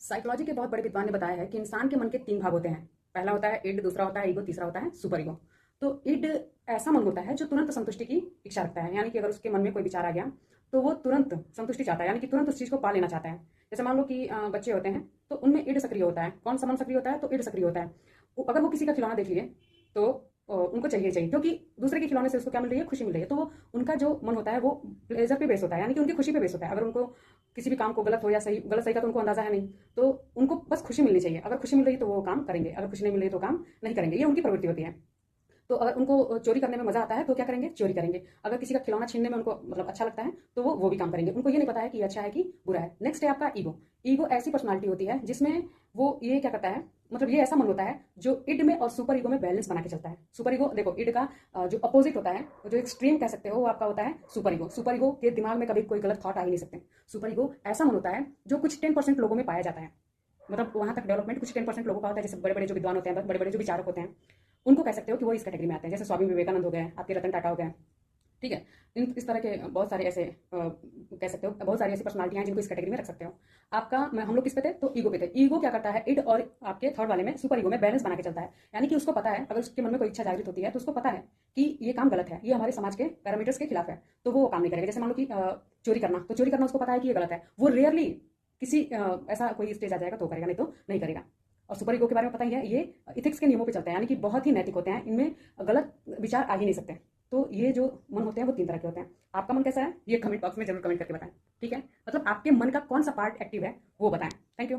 Psychology के बहुत बड़े विद्वान ने बताया है कि इंसान के मन के 3 भाग होते हैं। पहला होता है इड, दूसरा होता है ईगो, तीसरा होता है सुपर ईगो। तो इड ऐसा मन होता है जो तुरंत संतुष्टि की इच्छा रखता है, यानी कि अगर उसके मन में कोई विचार आ गया तो वो तुरंत संतुष्टि चाहता है, यानी कि तुरंत उस चीज को पा लेना चाहता है। जैसे मान लो कि बच्चे होते हैं तो उनमें इड सक्रिय होता है। कौन सा मन सक्रिय होता है? तो इड सक्रिय होता है। अगर वो किसी का खिलौना देख लिए तो उनको चाहिए चाहिए, क्योंकि दूसरे के खिलौने से उसको क्या मिल रही है? खुशी मिल रही है। तो वो उनका जो मन होता है वो प्लेजर पे बेस होता है, यानी कि उनकी खुशी पे बेस होता है। अगर उनको किसी भी काम को गलत हो या सही, गलत सही का तो उनको अंदाजा है नहीं, तो उनको बस खुशी मिलनी चाहिए। अगर खुशी मिल रही है तो वो काम करेंगे, अगर खुशी नहीं मिल रही तो काम नहीं करेंगे। ये उनकी प्रवृत्ति होती है। तो अगर उनको चोरी करने में मजा आता है तो क्या करेंगे? चोरी करेंगे। अगर किसी का खिलौना छीनने में उनको मतलब अच्छा लगता है तो वो भी काम करेंगे। उनको ये नहीं पता है कि ये अच्छा है कि बुरा है। नेक्स्ट है आपका ईगो। ईगो ऐसी पर्सनालिटी होती है जिसमें वो ये क्या करता है, मतलब ये ऐसा मन होता है जो इड में और सुपर ईगो में बैलेंस बना के चलता है। सुपर ईगो देखो, इड का जो अपोजिट होता है, जो एक्सट्रीम कह सकते हो, वो आपका होता है सुपर ईगो। सुपर ईगो के दिमाग में कभी कोई गलत थॉट आ ही नहीं सकते। सुपर ईगो ऐसा मन होता है जो कुछ 10% लोगों में पाया जाता है। मतलब वहां तक डेवलपमेंट कुछ 10% लोगों का होता है। जैसे बड़े बड़े जो विद्वान होते हैं, बड़े बड़े जो विचारक होते हैं, उनको कह सकते हो कि वो इस कैटेगरी में आते हैं। जैसे स्वामी विवेकानंद हो गए, आपके रतन टाटा हो गए, ठीक है। इस तरह के बहुत सारे ऐसे कह सकते हो, बहुत सारी ऐसी पर्सनालिटियां हैं जिनको इस कैटेगरी में रख सकते हो। आपका हम लोग किस पे थे? तो ईगो पे थे। ईगो क्या करता है? इड और आपके थर्ड वाले में, सुपर ईगो में बैलेंस बना के चलता है। यानी कि उसको पता है, अगर उसके मन में कोई इच्छा जागृत होती है तो उसको पता है कि ये काम गलत है, ये हमारे समाज के पैरामीटर्स के खिलाफ है, तो वो काम नहीं करेगा। जैसे मान लो कि चोरी करना, तो चोरी करना उसको पता है कि ये गलत है, वो रेयरली किसी ऐसा कोई स्टेज आ जाएगा तो करेगा, नहीं तो नहीं करेगा। और सुपर ईगो के बारे में पता ही है, ये इथिक्स के नियमों पे चलते हैं, यानी कि बहुत ही नैतिक होते हैं, इनमें गलत विचार आ ही नहीं सकते। तो ये जो मन होते हैं वो 3 तरह के होते हैं। आपका मन कैसा है? ये कमेंट बॉक्स में जरूर कमेंट करके बताएं, ठीक है। मतलब आपके मन का कौन सा पार्ट एक्टिव है वो बताएं। Thank you.